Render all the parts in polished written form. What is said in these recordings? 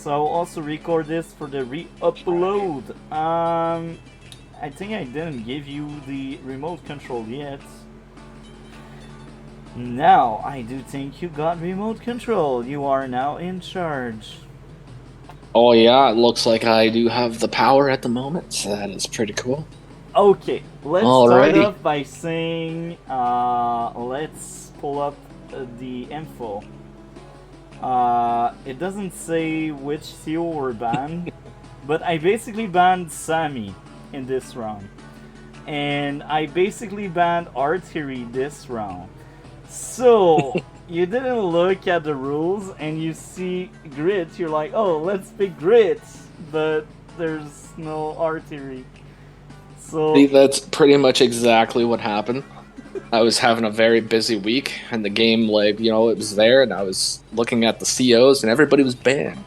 so I'll also record this for the re-upload. I think I didn't give you the remote control yet. Now, I do think you got remote control. You are now in charge. Oh yeah, it looks like I do have the power at the moment, so that is pretty cool. Okay, let's start Alrighty. off by saying, let's pull up the info. It doesn't say which CO were banned, but I basically banned Sammy in this round. And I basically banned Artillery this round. So, you didn't look at the rules and you see Grit, you're like, oh, let's pick Grit, but there's no Artillery. So, See, that's pretty much exactly what happened. I was having a very busy week, and the game, like, it was there, and I was looking at the COs, and everybody was banned.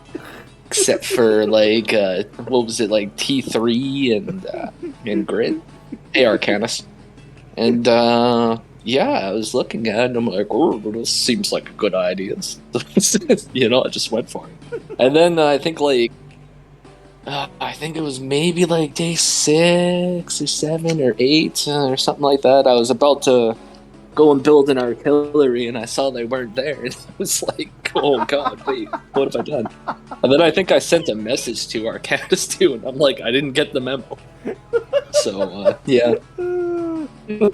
Except for, like, what was it, like, T3 and Grid? ARCanus. And, yeah, I was looking at it, and I'm like, oh, this seems like a good idea. I just went for it. And then I think, like, I think it was maybe like day 6 or 7 or 8 or something like that. I was about to go and build an artillery, and I saw they weren't there, and I was like, "Oh God, wait, what have I done?" And then I think I sent a message to Arcadis too, and I'm like, "I didn't get the memo." So yeah, yeah.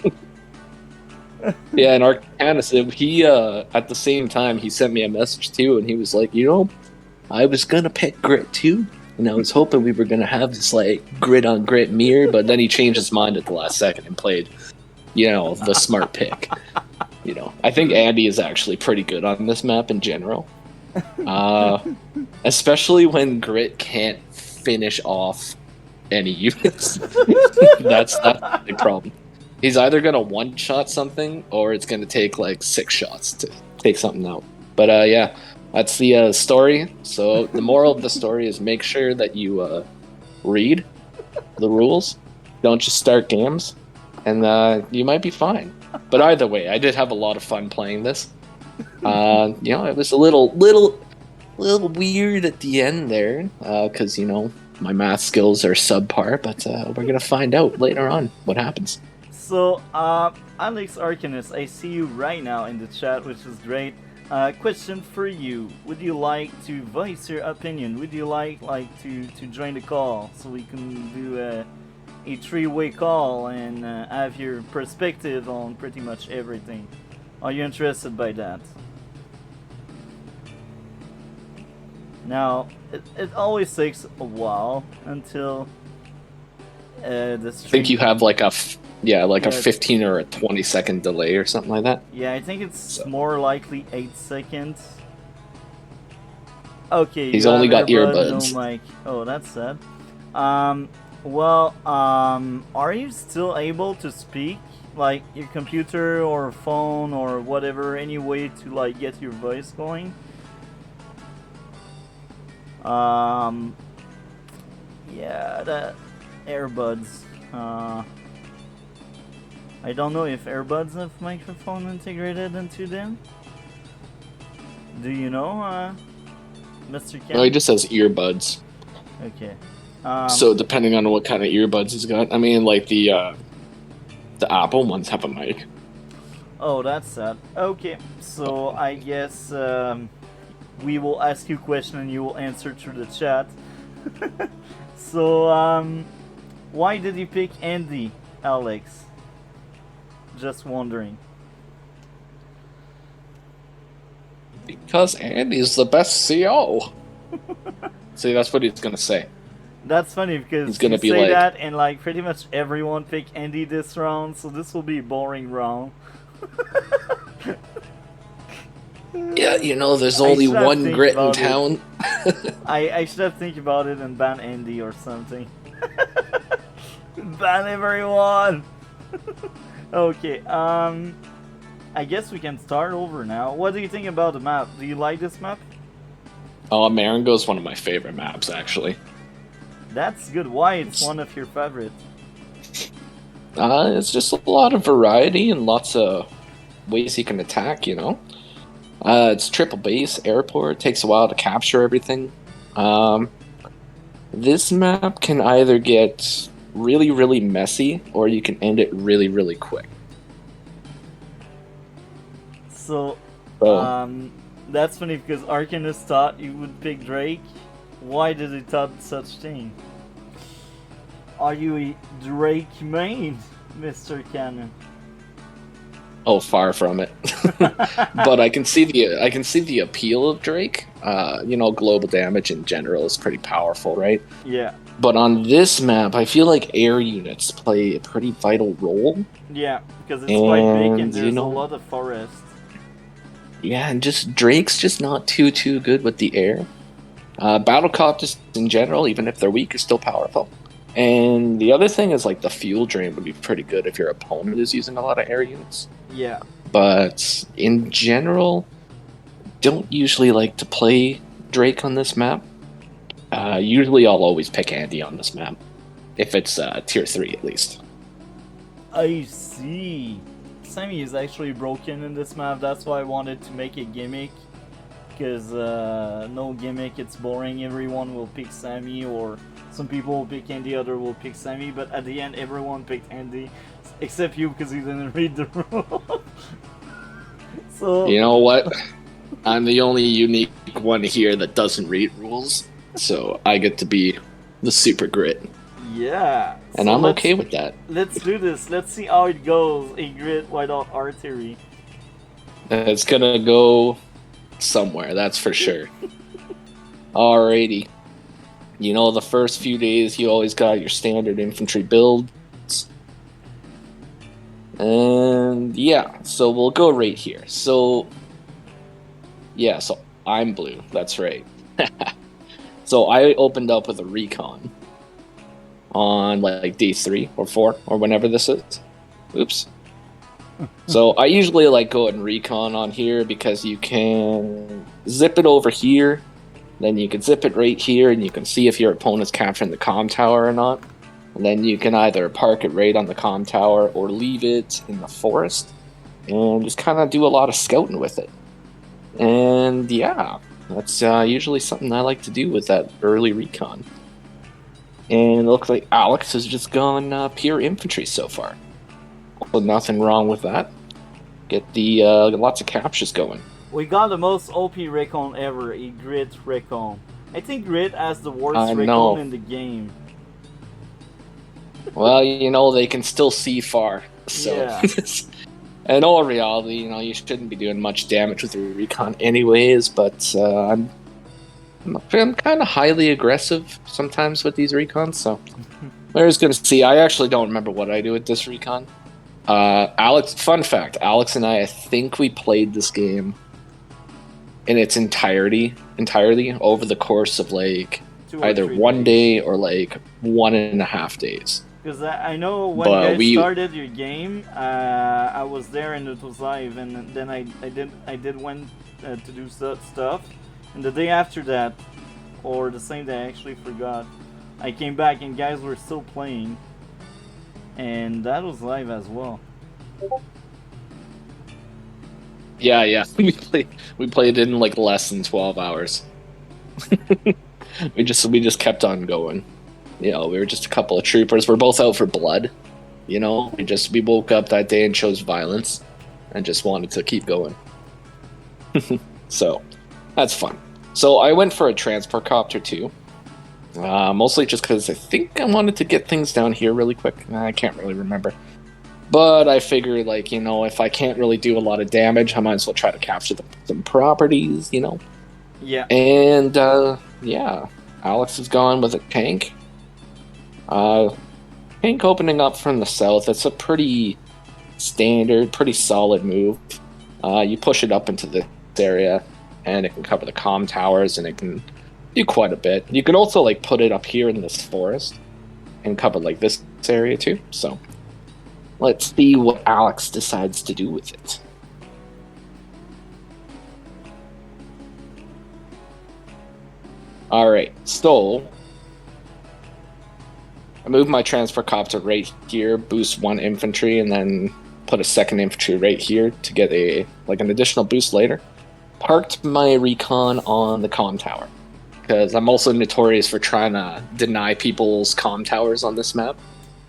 And Arcadis, he at the same time he sent me a message too, and he was like, I was gonna pick Grit too. And I was hoping we were going to have this, like, grit on grit mirror, but then he changed his mind at the last second and played, the smart pick. I think Andy is actually pretty good on this map in general. Especially when Grit can't finish off any units. That's the big problem. He's either going to one-shot something, or it's going to take, like, 6 shots to take something out. But, yeah. That's the story. So the moral of the story is make sure that you read the rules. Don't just start games, and you might be fine. But either way, I did have a lot of fun playing this. It was a little weird at the end there, because my math skills are subpar. But we're gonna find out later on what happens. So, alexarcanus, I see you right now in the chat, which is great. Question for you: would you like to voice your opinion? Would you like to join the call so we can do a three-way call and have your perspective on pretty much everything? Are you interested by that? Now, it always takes a while until the stream. I think you have like a 15 or a 20-second delay or something like that. Yeah, I think it's more likely 8 seconds. Okay, he's only got earbuds. earbuds. No mic. Oh, that's sad. Are you still able to speak? Like your computer or phone or whatever, any way to like get your voice going? Yeah, that earbuds. I don't know if earbuds have microphone integrated into them. Do you know, Mr. Ken? No, he just has earbuds. Okay. So depending on what kind of earbuds he's got, I mean, like the Apple ones have a mic. Oh, that's sad. Okay, so I guess we will ask you a question and you will answer through the chat. So, why did you pick Andy, Alex? Just wondering. Because Andy's the best CO. See, that's what he's gonna say. That's funny because he's gonna you be say like, that and like pretty much everyone picked Andy this round, so this will be a boring round. Yeah, there's only one Grit in town. I should have think about it and ban Andy or something. Ban everyone. Okay, I guess we can start over now. What do you think about the map? Do you like this map? Oh, Marengo's one of my favorite maps, actually. That's good. Why it's one of your favorites? It's just a lot of variety and lots of ways you can attack, It's triple base, airport, takes a while to capture everything. Um, this map can either get really, really messy, or you can end it really, really quick. So, So, um, that's funny because Arcanus thought you would pick Drake. Why did he thought such thing? Are you a Drake main, Mr. Cannon? oh, far from it. But I can see the appeal of Drake. Global damage in general is pretty powerful, right? Yeah, But on this map, I feel like air units play a pretty vital role. yeah, because it's quite big and And there's a lot of forest. yeah, and just Drake's just not too good with the air. Battlecopters in general, even if they're weak, are still powerful. And the other thing is like the fuel drain would be pretty good if your opponent is using a lot of air units. Yeah, But in general, don't usually like to play Drake on this map. Usually I'll always pick Andy on this map. If it's tier 3 at least. I see. Sammy is actually broken in this map. That's why I wanted to make a gimmick. Because no gimmick, it's boring. Everyone will pick Sammy, or some people will pick Andy, other will pick Sammy. But at the end, everyone picked Andy, except you because you didn't read the rule. So You know what? I'm the only unique one here that doesn't read rules. So I get to be the super grit. yeah, And so I'm okay with that. Let's do this. Let's see how it goes. A grid without artery. It's gonna go somewhere, that's for sure. Alrighty. The first few days you always got your standard infantry builds. And yeah, so we'll go right here. So I'm blue, that's right. So I opened up with a recon on like day 3 or 4 or whenever this is. Oops. So I usually like go and recon on here because you can zip it over here, then you can zip it right here, and you can see if your opponent's capturing the comm tower or not. And then you can either park it right on the comm tower or leave it in the forest and just kind of do a lot of scouting with it. And yeah, that's usually something I like to do with that early recon. And it looks like Alex has just gone pure infantry so far. So nothing wrong with that. Get the lots of captures going. We got the most OP recon ever, a Grit recon. I think Grit has the worst recon know. in the game. Well, they can still see far. So, Yeah. in all reality, you shouldn't be doing much damage with your recon anyways, but I'm kind of highly aggressive sometimes with these recons, so we're just going to see. I actually don't remember what I do with this recon. Alex, fun fact, Alex and I think we played this game in its entirety over the course of like either 1 day or like 1.5 days. Because I know when you guys started your game, I was there and it was live, and then I did went to do stuff, and the day after that, or the same day, I actually forgot. I came back and guys were still playing, and that was live as well. Yeah, we played in like less than 12 hours. we just kept on going. We were just a couple of troopers. We're both out for blood. We woke up that day and chose violence and just wanted to keep going. So that's fun. So I went for a transport copter too. Mostly just because I think I wanted to get things down here really quick. I can't really remember. But I figured, if I can't really do a lot of damage, I might as well try to capture some properties, Yeah. And, yeah, Alex is gone with a tank. Tank opening up from the south, it's a pretty standard, pretty solid move. You push it up into this area, and it can cover the comm towers, and it can do quite a bit. You can also, put it up here in this forest, and cover, this area too, so... Let's see what Alex decides to do with it. Alright, so I move my transfer copter right here, boost 1 infantry, and then put a 2nd infantry right here to get an additional boost later. Parked my recon on the comm tower. because I'm also notorious for trying to deny people's comm towers on this map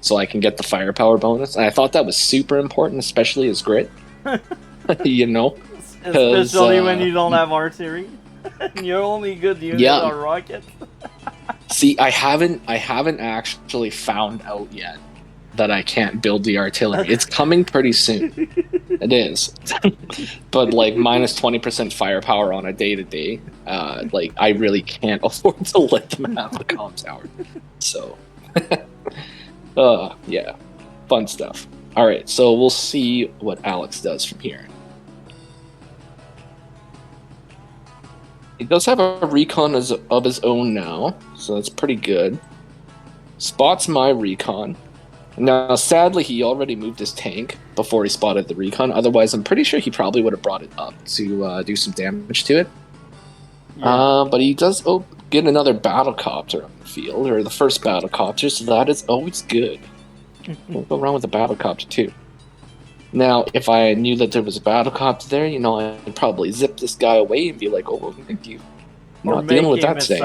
so I can get the firepower bonus. And I thought that was super important, especially as grit. You know? Especially when you don't have artillery. Your only good unit Yeah. are rockets. See, I haven't actually found out yet that I can't build the artillery. It's coming pretty soon. It is. But like minus 20% firepower on a day-to-day, like I really can't afford to let them have the comm tower. So yeah. Fun stuff. Alright, so we'll see what Alex does from here. He does have a recon of his own now, so that's pretty good. Spots my recon. Now, sadly, he already moved his tank before he spotted the recon. Otherwise, I'm pretty sure he probably would have brought it up to do some damage to it. Yeah. But he does get another battlecopter on the field, or the first battlecopter, so that is always good. We'll go wrong with a battlecopter, too. Now, if I knew that there was a battlecopter there, you know, I'd probably zip this guy away and be like, oh, thank you. I'm not dealing with that today.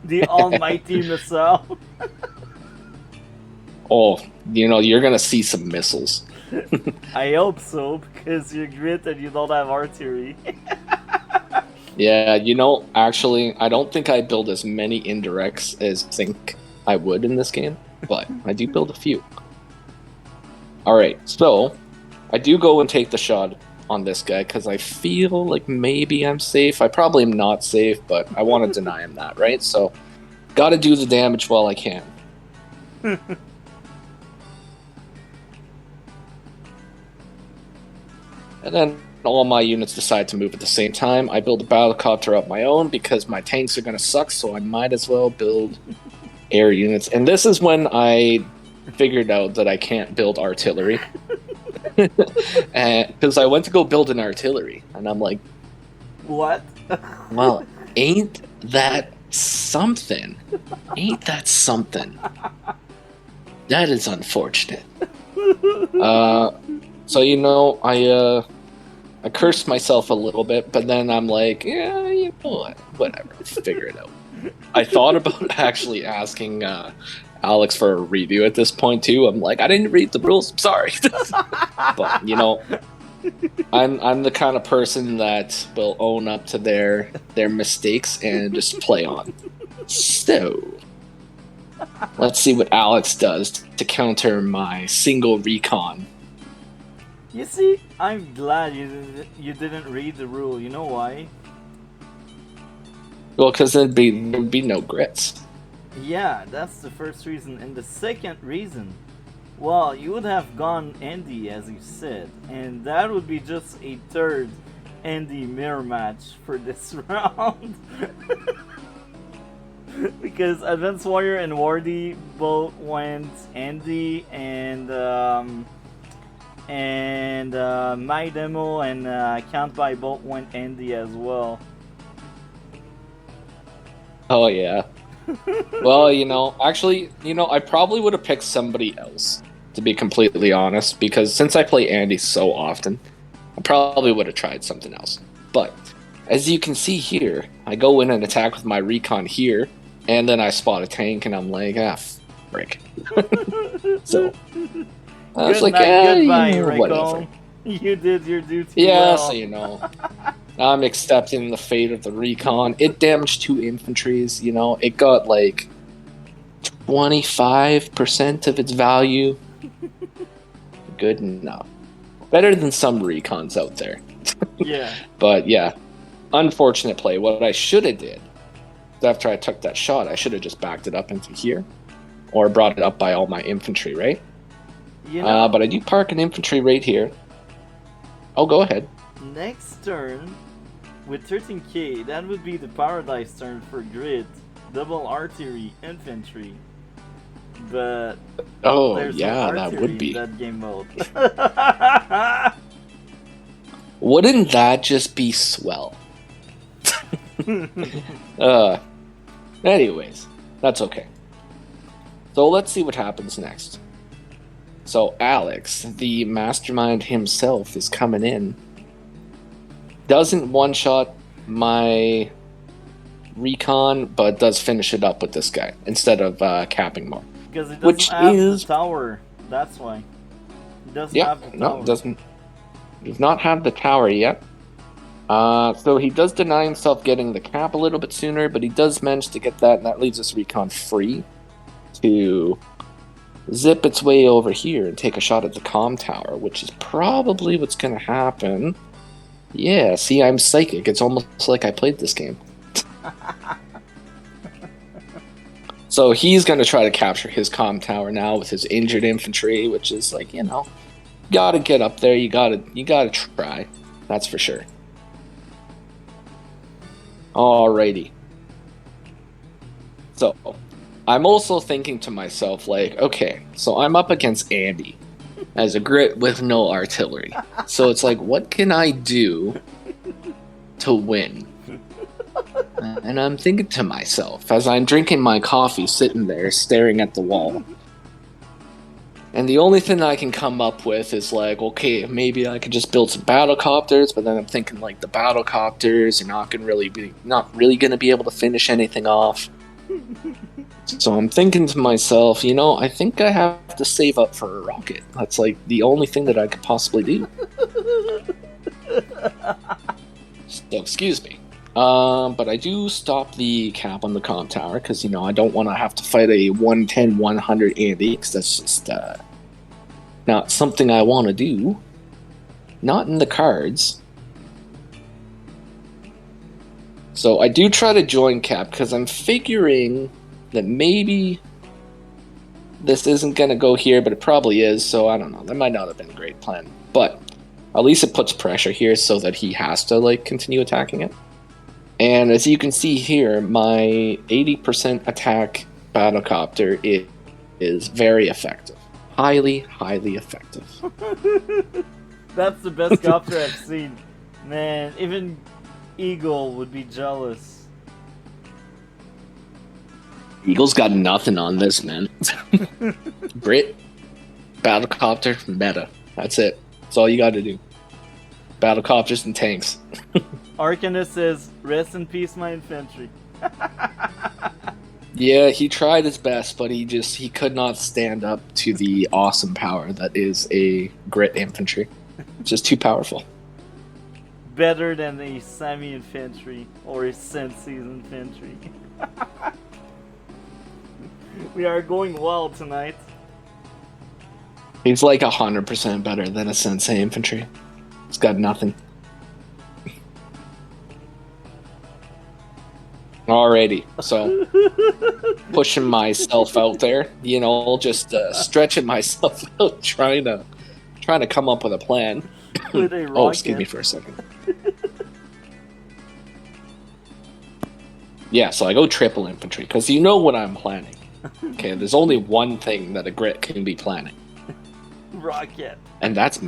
The almighty missile. Oh, you know, you're going to see some missiles. I hope so, because you're grit and you don't have artillery. Yeah, you know, actually, I don't think I build as many indirects as I think I would in this game, but I do build a few. Alright, so I do go and take the shot on this guy because I feel like maybe I'm safe. I probably am not safe, but I want to deny him that, right? So, gotta do the damage while I can. And then all my units decide to move at the same time. I build a battlecopter of my own because my tanks are going to suck, so I might as well build air units. And this is when I figured out that I can't build artillery. Because I went to go build an artillery, and I'm like, what? Well, ain't that something? Ain't that something? That is unfortunate. So, you know, I cursed myself a little bit, but then I'm like, yeah, you know what? Whatever, figure it out. I thought about actually asking Alex for a redo at this point, too. I'm like, I didn't read the rules, I'm sorry. But, you know, I'm the kind of person that will own up to their mistakes and just play on. So, let's see what Alex does to counter my single recon. You see, I'm glad you didn't read the rule. You know why? Well, because there'd be no grits. Yeah, that's the first reason. And the second reason, well, you would have gone Andy, as you said, and that would be just a third Andy mirror match for this round. Because Advanced Warrior and Wardy both went Andy, and My Demo and Kanbei both went Andy as well. Oh, yeah. Well, you know, actually, you know, I probably would have picked somebody else, to be completely honest, because since I play Andy so often, I probably would have tried something else. But, as you can see here, I go in and attack with my recon here, and then I spot a tank, and I'm like, frick. So, I was like, goodbye, you know, whatever. You did your duty yeah, well. So you know, I'm accepting the fate of the recon. It damaged 2 infantries, you know, it got like 25% of its value. Good enough. Better than some recons out there. Yeah. But yeah, unfortunate play. What I should have did, after I took that shot, I should have just backed it up into here. Or brought it up by all my infantry, right? You know, but I do park an infantry right here. Oh, go ahead. Next turn, with 13k, that would be the paradise turn for grid. Double artillery infantry. But oh there's yeah, no that would be that game mode. Wouldn't that just be swell? Anyways, that's okay. So let's see what happens next. So Alex, the mastermind himself, is coming in. Doesn't one-shot my recon, but does finish it up with this guy instead of capping more. Because it doesn't Which have is... the tower. That's why. It doesn't Yeah, have the no, tower. does not have the tower yet. So he does deny himself getting the cap a little bit sooner, but he does manage to get that, and that leaves us recon free to zip its way over here and take a shot at the comm tower, which is probably what's going to happen. Yeah, see, I'm psychic. It's almost like I played this game. So he's going to try to capture his comm tower now with his injured infantry, which is like, you know, gotta get up there. You gotta try. That's for sure. Alrighty. So, I'm also thinking to myself, like, okay, so I'm up against Andy as a grit with no artillery. So it's like, what can I do to win? And I'm thinking to myself, as I'm drinking my coffee, sitting there, staring at the wall. And the only thing I can come up with is like, okay, maybe I could just build some battlecopters, but then I'm thinking like the battlecopters are not really gonna be able to finish anything off. So I'm thinking to myself, you know, I think I have to save up for a rocket. That's like the only thing that I could possibly do. So excuse me. But I do stop the cap on the comm tower because, you know, I don't want to have to fight a 110, 100 Andy because that's just not something I want to do. Not in the cards. So I do try to join cap because I'm figuring that maybe this isn't going to go here, but it probably is. So I don't know. That might not have been a great plan. But at least it puts pressure here so that he has to like continue attacking it. And as you can see here, my 80% attack battlecopter is very effective. Highly, highly effective. That's the best copter I've seen. Man, even Eagle would be jealous. Eagle's got nothing on this, man. Brit, battlecopter, meta. That's it. That's all you gotta do. Battlecopters and tanks. Arcanus says, rest in peace, my infantry. Yeah, he tried his best, but he could not stand up to the awesome power that is a grit infantry. Just too powerful. Better than a semi-infantry or a sensi's infantry. We are going wild tonight. He's like 100% better than a sensei infantry. He's got nothing. Alrighty, so pushing myself out there, you know, just stretching myself out, trying to come up with a plan. With a rocket. Oh, excuse me for a second. Yeah, so I go triple infantry because you know what I'm planning. Okay, there's only one thing that a grit can be planning. Rocket. And that's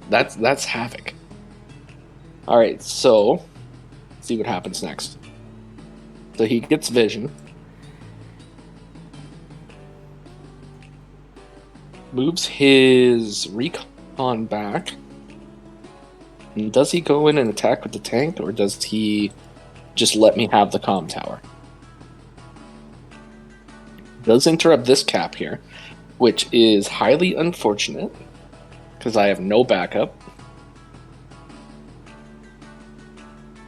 that's havoc. All right, so let's see what happens next. So he gets vision. Moves his recon back. And does he go in and attack with the tank, or does he just let me have the comm tower? Does interrupt this cap here, which is highly unfortunate because I have no backup.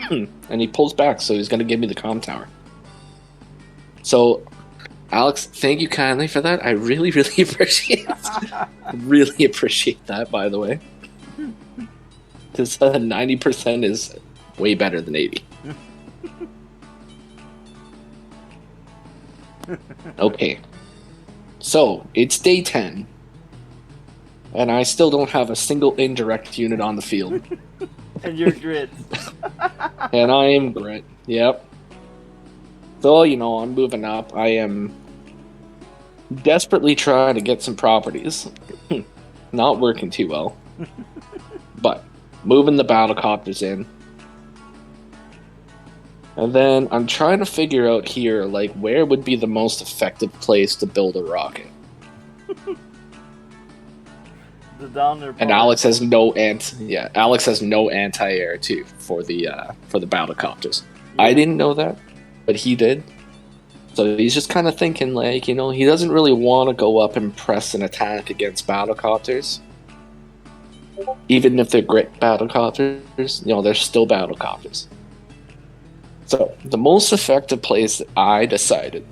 And he pulls back, so he's going to give me the comm tower. So, Alex, thank you kindly for that. I really, really appreciate it. Really appreciate that, by the way. Because 90% is way better than 80. Okay. So, it's day 10. And I still don't have a single indirect unit on the field. And you're grit. And I am grit. Yep. So, you know, I'm moving up. I am desperately trying to get some properties. Not working too well. But moving the battlecopters in. And then I'm trying to figure out here, like, where would be the most effective place to build a rocket. The downer part. And Alex has no Alex has no anti-air too for the battlecopters. Yeah. I didn't know that. but he did. So he's just kind of thinking, like, he doesn't really want to go up and press an attack against battlecopters. Even if they're great battlecopters, they're still battlecopters. So the most effective place that I decided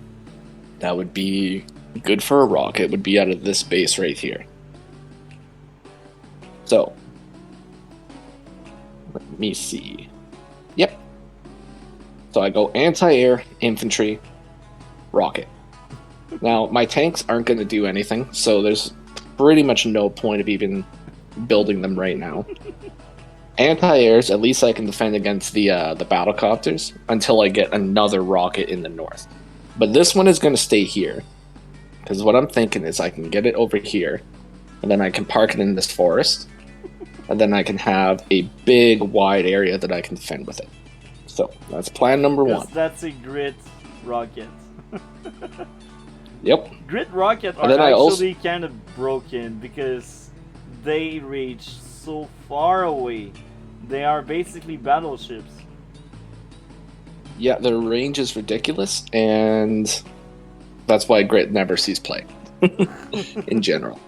that would be good for a rocket would be out of this base right here. So, let me see. Yep. So I go anti-air, infantry, rocket. Now, my tanks aren't going to do anything, so there's pretty much no point of even building them right now. Anti-airs, at least I can defend against the battlecopters until I get another rocket in the north. But this one is going to stay here, because what I'm thinking is I can get it over here, and then I can park it in this forest, and then I can have a big, wide area that I can defend with it. So, that's plan number one. That's a grit rocket. Yep. Grit rocket are actually kind of broken because they reach so far away. They are basically battleships. Yeah, their range is ridiculous, and that's why Grit never sees play in general.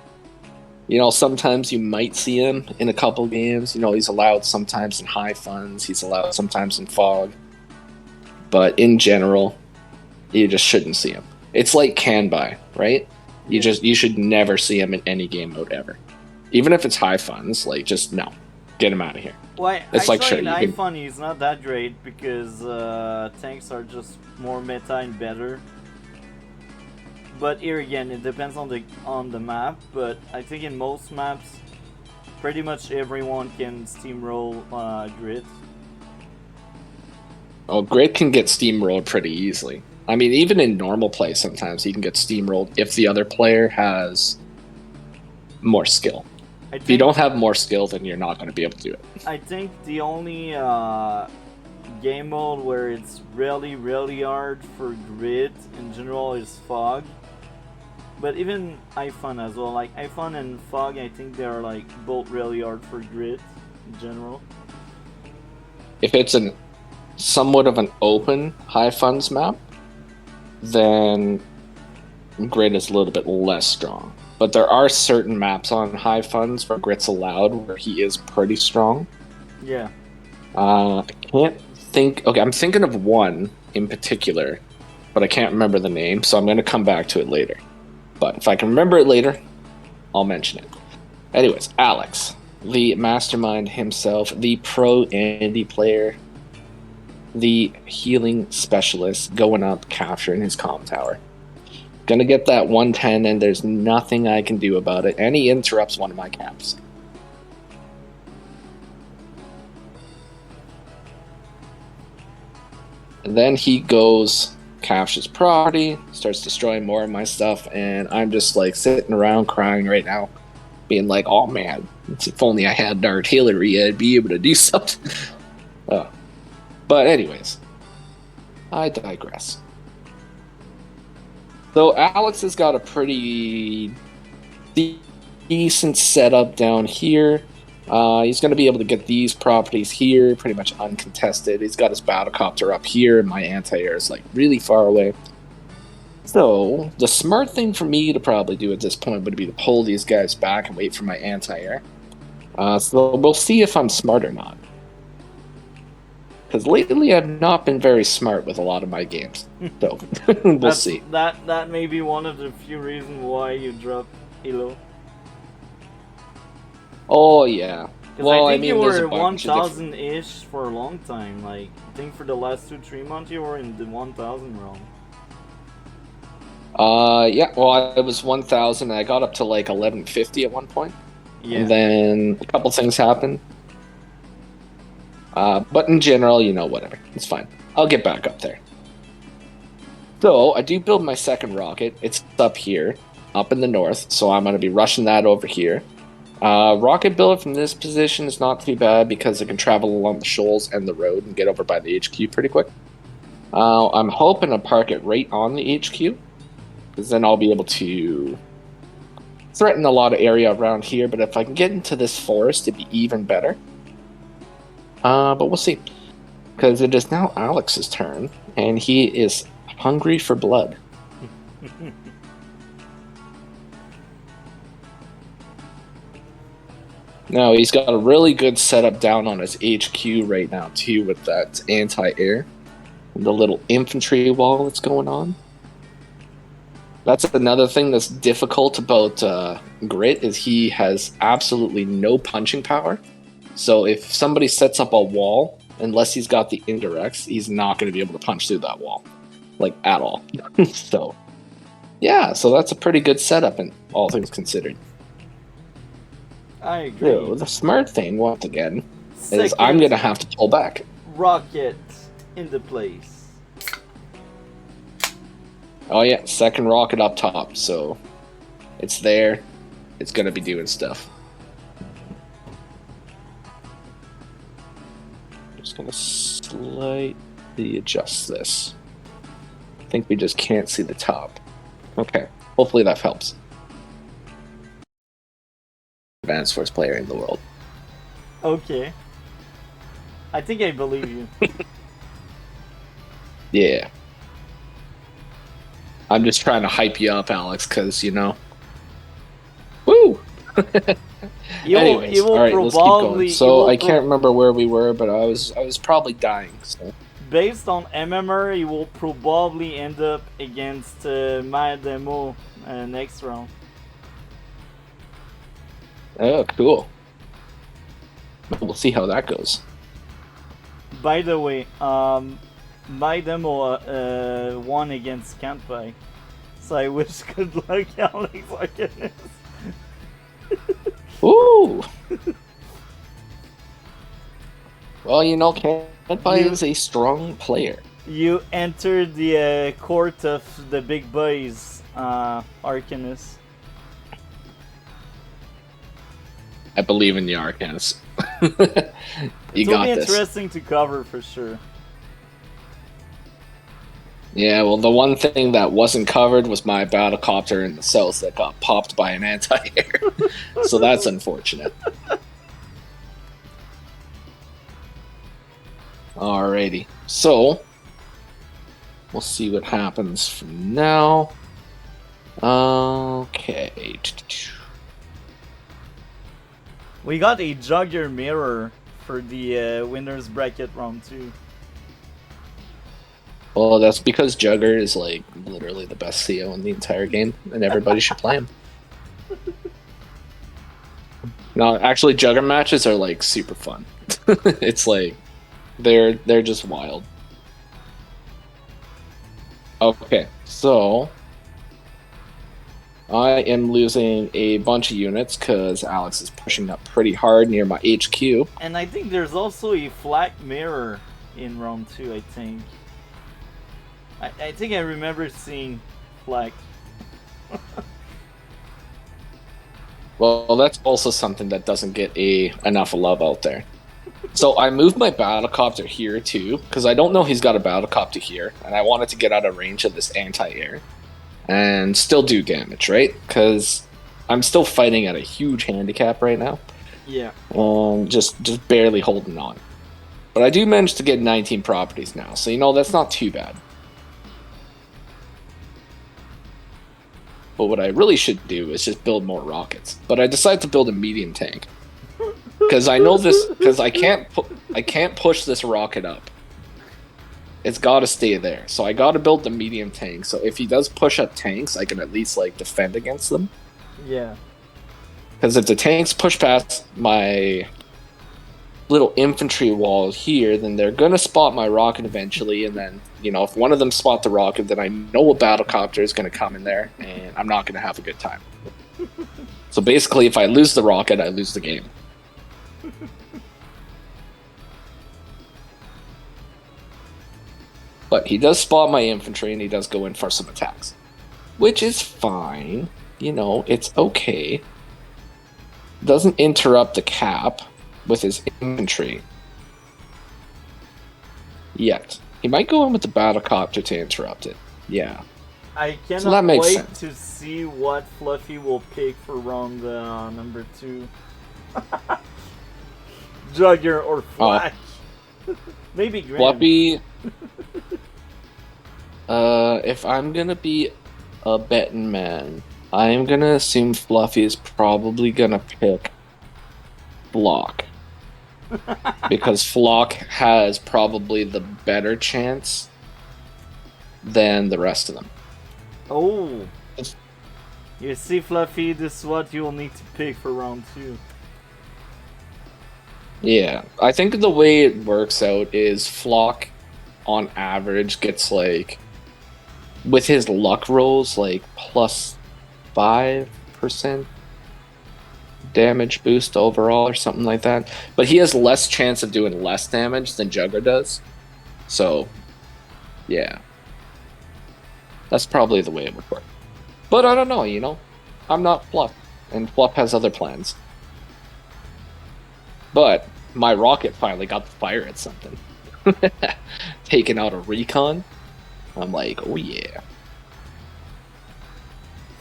Sometimes you might see him in a couple games. He's allowed sometimes in high funds. He's allowed sometimes in fog. But in general, you just shouldn't see him. It's like Kanbei, right? You should never see him in any game mode ever. Even if it's high funds, just no. Get him out of here. Well, it's actually in high fun he's not that great because tanks are just more meta and better. But here again, it depends on the map. But I think in most maps, pretty much everyone can steamroll Grit. Oh, Grit can get steamrolled pretty easily. I mean, even in normal play, sometimes he can get steamrolled if the other player has more skill. If you don't have more skill, then you're not going to be able to do it. I think the only game mode where it's really, really hard for Grit in general is Fog. But even iFun as well. Like iFun and Fog, I think they are both really hard for Grit in general. If it's somewhat of an open high funds map, then Grit is a little bit less strong. But there are certain maps on high funds where Grit's allowed where he is pretty strong. Yeah. I can't think... Okay, I'm thinking of one in particular, but I can't remember the name, so I'm going to come back to it later. But if I can remember it later, I'll mention it. Anyways, Alex, the mastermind himself, the pro Andy player, the healing specialist, going up, capturing his comm tower. Gonna get that 110, and there's nothing I can do about it. And he interrupts one of my caps. And then he goes, captures property, starts destroying more of my stuff, and I'm just sitting around crying right now, being like, oh man, if only I had artillery, I'd be able to do something. Oh. But anyways, I digress. So Alex has got a pretty decent setup down here. He's going to be able to get these properties here pretty much uncontested. He's got his battlecopter up here, and my anti-air is really far away. So the smart thing for me to probably do at this point would be to pull these guys back and wait for my anti-air. So we'll see if I'm smart or not. Because lately I've not been very smart with a lot of my games. So, we'll see. That may be one of the few reasons why you dropped Elo. Oh, yeah. Well, I think you were 1,000-ish for a long time. I think for the last 2-3 months you were in the 1,000 realm. Yeah, well, I was 1,000 and I got up to 1150 at one point. Yeah. And then a couple things happened. But in general, whatever. It's fine. I'll get back up there. So, I do build my second rocket. It's up here, up in the north, so I'm going to be rushing that over here. Rocket build from this position is not too bad because it can travel along the shoals and the road and get over by the HQ pretty quick. I'm hoping to park it right on the HQ, because then I'll be able to threaten a lot of area around here, but if I can get into this forest, it'd be even better. But we'll see. because it is now Alex's turn, and he is hungry for blood. Now, he's got a really good setup down on his HQ right now, too, with that anti-air. And the little infantry wall that's going on. That's another thing that's difficult about Grit, is he has absolutely no punching power. So if somebody sets up a wall, unless he's got the indirects, he's not going to be able to punch through that wall. Like, at all. So, yeah, so that's a pretty good setup, in all things considered. I agree. So, the smart thing, once again, is I'm going to have to pull back. Rocket into place. Oh yeah, second rocket up top, so it's there. It's going to be doing stuff. I'm just going to slightly adjust this. I think we just can't see the top. Okay, hopefully that helps. Advanced Force player in the world. Okay. I think I believe you. Yeah. I'm just trying to hype you up, Alex, because, you know. Woo! Anyways, all right, let's keep going. So I can't remember where we were, but I was probably dying. So. Based on MMR, he will probably end up against my demo next round. Oh, cool. We'll see how that goes. By the way, my demo won against Kanbei, so I wish good luck, alexarcanus. Ooh! Well, you know, Kanbei is a strong player. You entered the court of the big boys, Arcanus. I believe in the Arcanus. You got this. It'll be interesting to cover for sure. Yeah, well, the one thing that wasn't covered was my battlecopter in the south that got popped by an anti-air. So that's unfortunate. Alrighty. So, we'll see what happens from now. Okay. We got a Jugger mirror for the winner's bracket round 2. Well, that's because Jugger is like literally the best CO in the entire game, and everybody should play him. No, actually, Jugger matches are like super fun. It's like they're just wild. Okay, so I am losing a bunch of units because Alex is pushing up pretty hard near my HQ. And I think there's also a flak mirror in round 2, I think. I think I remember seeing flak. Well, that's also something that doesn't get enough love out there. So I moved my battlecopter here too, because I don't know he's got a battlecopter here, and I wanted to get out of range of this anti-air and still do damage, right? Because I'm still fighting at a huge handicap right now. Yeah. Just barely holding on. But I do manage to get 19 properties now, so you know, that's not too bad. But what I really should do is just build more rockets. But I decided to build a medium tank. Because I know this, because I can't push this rocket up. It's got to stay there. So I got to build the medium tank. So if he does push up tanks, I can at least like defend against them. Yeah. Because if the tanks push past my little infantry wall here, then they're going to spot my rocket eventually. And then, you know, if one of them spot the rocket, then I know a battlecopter is going to come in there, and I'm not going to have a good time. So basically, if I lose the rocket, I lose the game. But he does spot my infantry, and he does go in for some attacks. Which is fine. You know, it's okay. Doesn't interrupt the cap with his infantry. Yet. He might go in with the battlecopter to interrupt it. Yeah. I cannot wait to see what Fluffy will pick for round number 2. Jugger or Flak. Maybe Graham. Fluffy. If I'm gonna be a betting man, I'm gonna assume Fluffy is probably gonna pick Flock. Because Flock has probably the better chance than the rest of them. Oh. You see, Fluffy, this is what you'll need to pick for round 2. Yeah, I think the way it works out is Flock, on average, gets like, with his luck rolls, like plus 5% damage boost overall or something like that. But he has less chance of doing less damage than Jugger does. So, yeah. That's probably the way it would work. But I don't know, you know? I'm not Fluff, and Fluff has other plans. But my rocket finally got to fire at something. Taking out a recon. I'm like, oh yeah.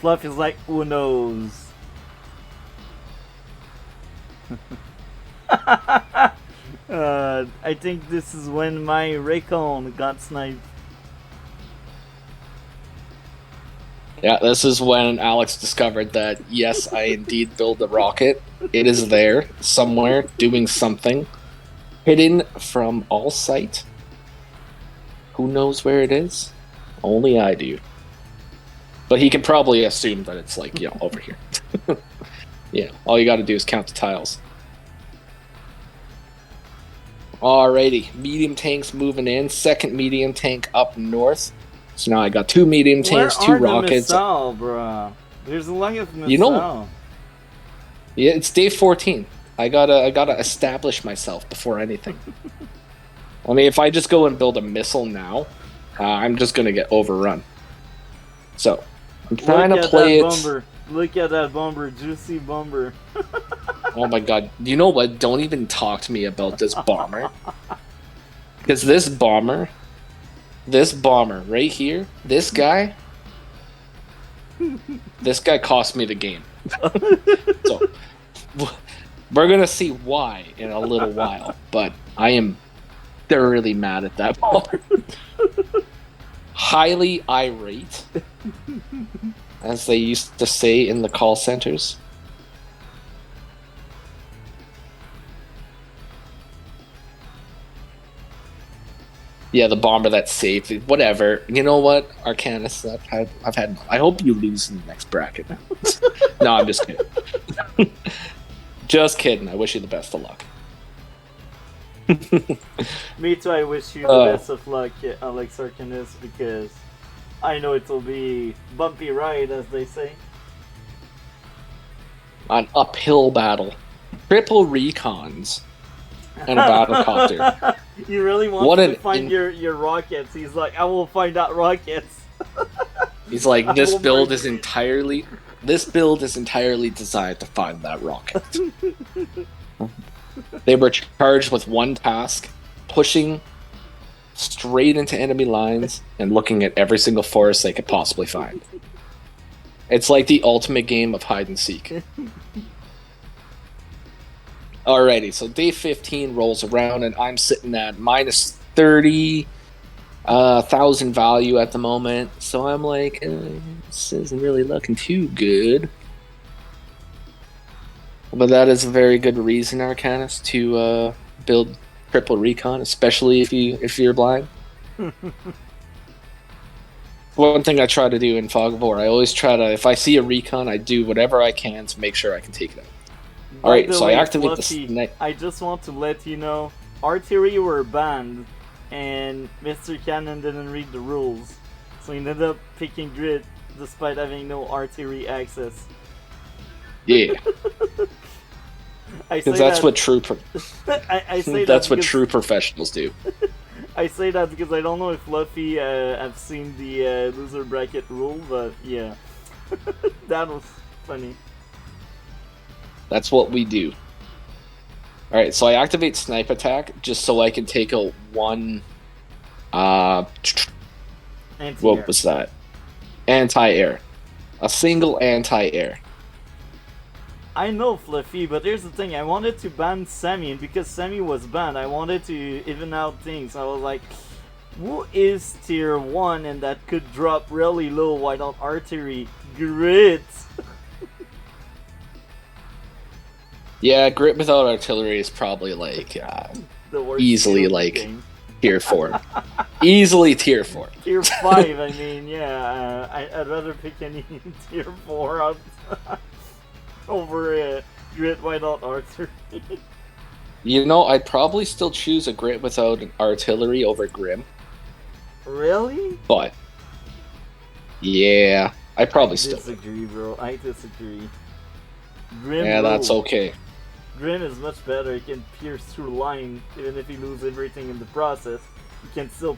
Fluff is like, who knows? I think this is when my Raycon got sniped. Yeah, this is when Alex discovered that, yes, I indeed build a rocket. It is there, somewhere, doing something. Hidden from all sight. Who knows where it is? Only I do. But he can probably assume that it's like, you know, over here. Yeah, all you gotta do is count the tiles. Alrighty, medium tanks moving in. Second medium tank up north. So now I got 2 medium tanks, 2 rockets. The missile, bruh? There's a lot of missile. You know, yeah, it's day 14. I gotta establish myself before anything. I mean, if I just go and build a missile now, I'm just gonna get overrun. So I'm trying to play it. Bomber. Look at that bomber, juicy bomber. Oh my god! You know what? Don't even talk to me about this bomber, because this bomber right here, this guy cost me the game. So we're gonna see why in a little while, but I am thoroughly mad at that bomber. Highly irate, as they used to say in the call centers. Yeah, the bomber that saved it. Whatever. You know what, Arcanus? I've had. I hope you lose in the next bracket. No, I'm just kidding. Just kidding. I wish you the best of luck. Me too. I wish you the best of luck, alexarcanus, because I know it will be bumpy ride, as they say. An uphill battle, triple recons, and a battlecopter. You really want to find your rockets? He's like, I will find out rockets. He's like, this build is entirely designed to find that rocket. They were charged with one task: pushing straight into enemy lines and looking at every single forest they could possibly find. It's like the ultimate game of hide and seek. Alrighty, so day 15 rolls around and I'm sitting at minus 30,000 value at the moment. So I'm like, this isn't really looking too good. But that is a very good reason, Arcanus, to build triple recon, especially if you're blind. One thing I try to do in Fog of War, I always try to, if I see a recon, I do whatever I can to make sure I can take it out. Alright, so I activate the snake. I just want to let you know, artillery were banned, and Mr. Cannon didn't read the rules, so he ended up picking grid despite having no artillery access. Yeah. Because that's what true. I say that's what true professionals do. I say that because I don't know if Luffy have seen the loser bracket rule, but yeah, that was funny. That's what we do. Alright, so I activate Snipe Attack just so I can take a one... what was that? Anti-air. A single anti-air. I know Fluffy, but here's the thing. I wanted to ban Sammy, and because Sammy was banned, I wanted to even out things. I was like, who is tier 1 and that could drop really low without artery? Grit! Yeah, Grit without artillery is probably like The worst easily healing like thing. tier 4. Easily tier 4. Tier 5, I mean, yeah. I'd rather pick any tier 4 out over Grit without artery. You know, I'd probably still choose a Grit without an artillery over Grim. Really? But yeah, I probably I still. disagree, bro. I disagree. Grim, Yeah, bro. that's okay. Grim is much better. He can pierce through line, even if he loses everything in the process. He can still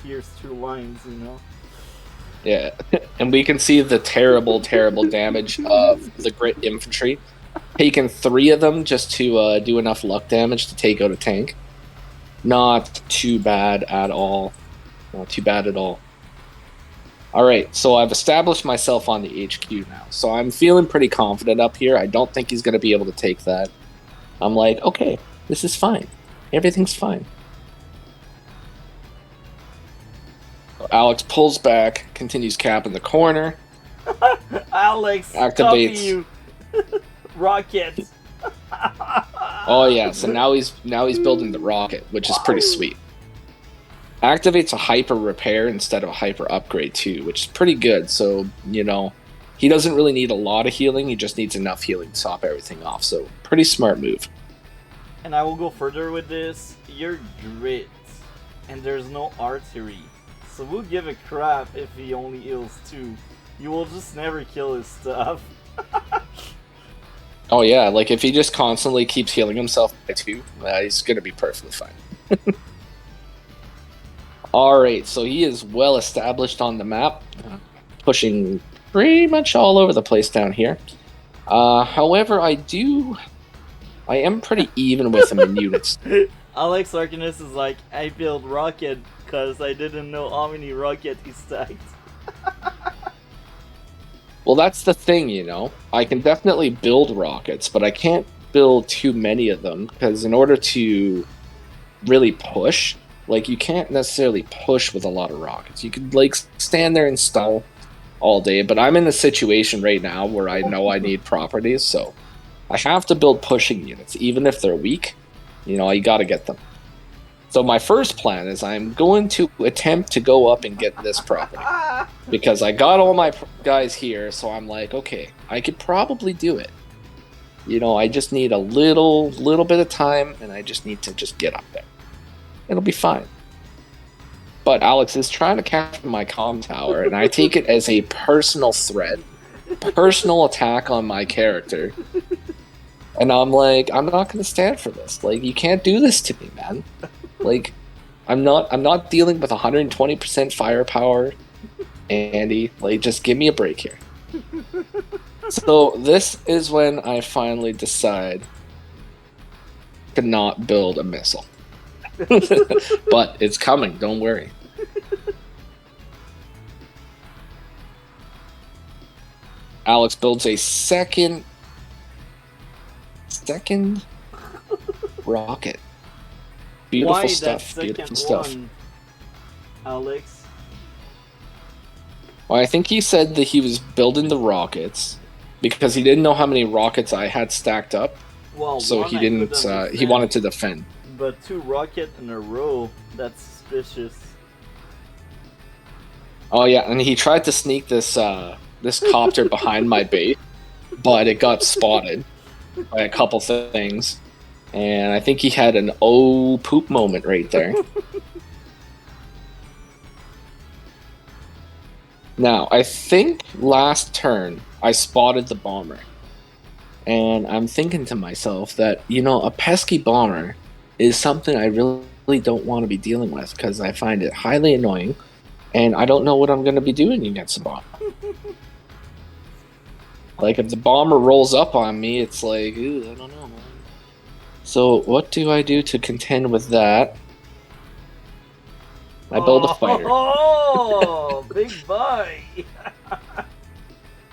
pierce through lines, you know. Yeah, and we can see the terrible, terrible damage of the Grit infantry. Taking 3 of them just to do enough luck damage to take out a tank. Not too bad at all. Not too bad at all. Alright, so I've established myself on the HQ now. So I'm feeling pretty confident up here. I don't think he's going to be able to take that. I'm like, okay, this is fine. Everything's fine. So Alex pulls back, continues capping the corner. Alex, Activates. copy you. Rocket. Oh yeah, so now he's building the rocket, which is pretty sweet. Activates a hyper repair instead of a hyper upgrade too, which is pretty good. So, you know, he doesn't really need a lot of healing, he just needs enough healing to top everything off. So, pretty smart move. And I will go further with this. You're Grit, and there's no artery. So we'll give a crap if he only heals 2. You will just never kill his stuff. Oh yeah, like if he just constantly keeps healing himself by 2, he's gonna be perfectly fine. Alright, so he is well established on the map, pushing pretty much all over the place down here. However, I am pretty even with him in units. Alexarcanus is like, I built rocket because I didn't know how many rocket he stacked. Well, that's the thing, you know. I can definitely build rockets, but I can't build too many of them, because in order to really push, like, you can't necessarily push with a lot of rockets. You could, like, stand there and stall all day, but I'm in a situation right now where I know I need properties, so I have to build pushing units, even if they're weak. You know, you gotta get them. So my first plan is I'm going to attempt to go up and get this property. Because I got all my guys here, so I'm like, okay, I could probably do it. You know, I just need a little bit of time, and I just need to just get up there. It'll be fine. But Alex is trying to capture my comm tower, and I take it as a personal threat, personal attack on my character. And I'm like, I'm not going to stand for this. Like, you can't do this to me, man. Like, I'm not dealing with 120% firepower, Andy. Like, just give me a break here. So this is when I finally decide to not build a missile. But it's coming, don't worry. Alex builds a second rocket. Beautiful Why stuff. That Beautiful second stuff. one, Alex? Well, I think he said that he was building the rockets because he didn't know how many rockets I had stacked up. Well, So one he I could didn't. He understand, wanted to defend. But 2 rocket in a row, that's suspicious. Oh yeah, and he tried to sneak this copter behind my base, but it got spotted by a couple things, and I think he had an oh poop moment right there. Now, I think last turn I spotted the bomber, and I'm thinking to myself that, you know, a pesky bomber is something I really don't want to be dealing with because I find it highly annoying, and I don't know what I'm going to be doing against the bomber. Like, if the bomber rolls up on me, it's like, ooh, I don't know, man. So, what do I do to contend with that? I build a fighter. Oh, big boy!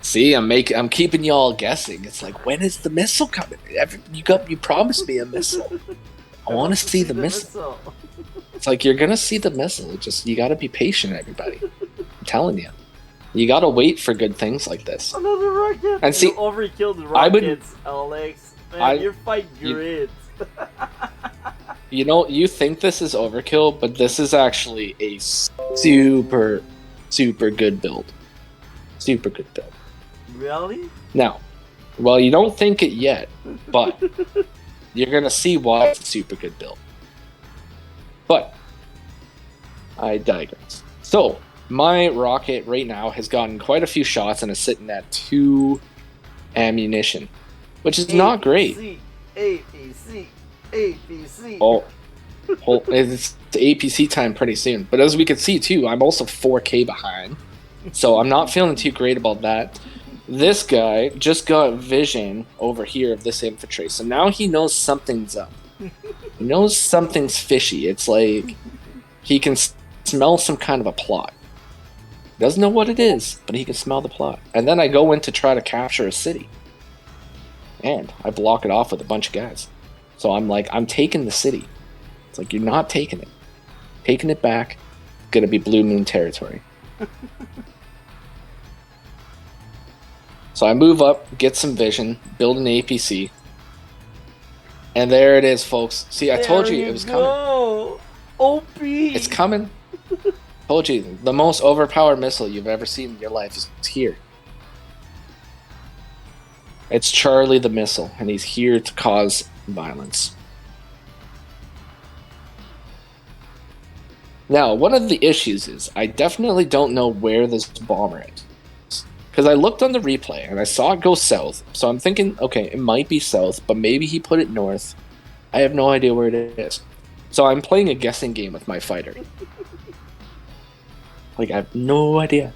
See, I'm keeping you all guessing. It's like, when is the missile coming? You promised me a missile. I want to see the missile. It's like, you're gonna see the missile. You gotta be patient, everybody. I'm telling you, you gotta wait for good things like this. Another rocket. And see, you overkilled the rockets, Alex. Man, you're fighting grit. You think this is overkill, but this is actually a super, super good build. Super good build. Really? Now, well, you don't think it yet, but you're gonna see why it's a super good build. But I digress. So my rocket right now has gotten quite a few shots and is sitting at 2 ammunition, which is not great. APC. Oh, it's APC time pretty soon. But as we can see too, I'm also 4K behind, so I'm not feeling too great about that. This guy just got vision over here of this infantry, so now he knows something's up. He knows something's fishy. It's like he can smell some kind of a plot. Doesn't know what it is, but he can smell the plot. And then I go in to try to capture a city, and I block it off with a bunch of guys. So I'm like, I'm taking the city. It's like, you're not taking it. Taking it back, gonna be Blue Moon territory. So I move up, get some vision, build an APC, and there it is, folks. See, I told you it was coming. OP! It's coming. Told you, the most overpowered missile you've ever seen in your life is here. It's Charlie the Missile, and he's here to cause violence. Now, one of the issues is I definitely don't know where this bomber is. Because I looked on the replay and I saw it go south. So I'm thinking, okay, it might be south, but maybe he put it north. I have no idea where it is. So I'm playing a guessing game with my fighter. Like, I have no idea.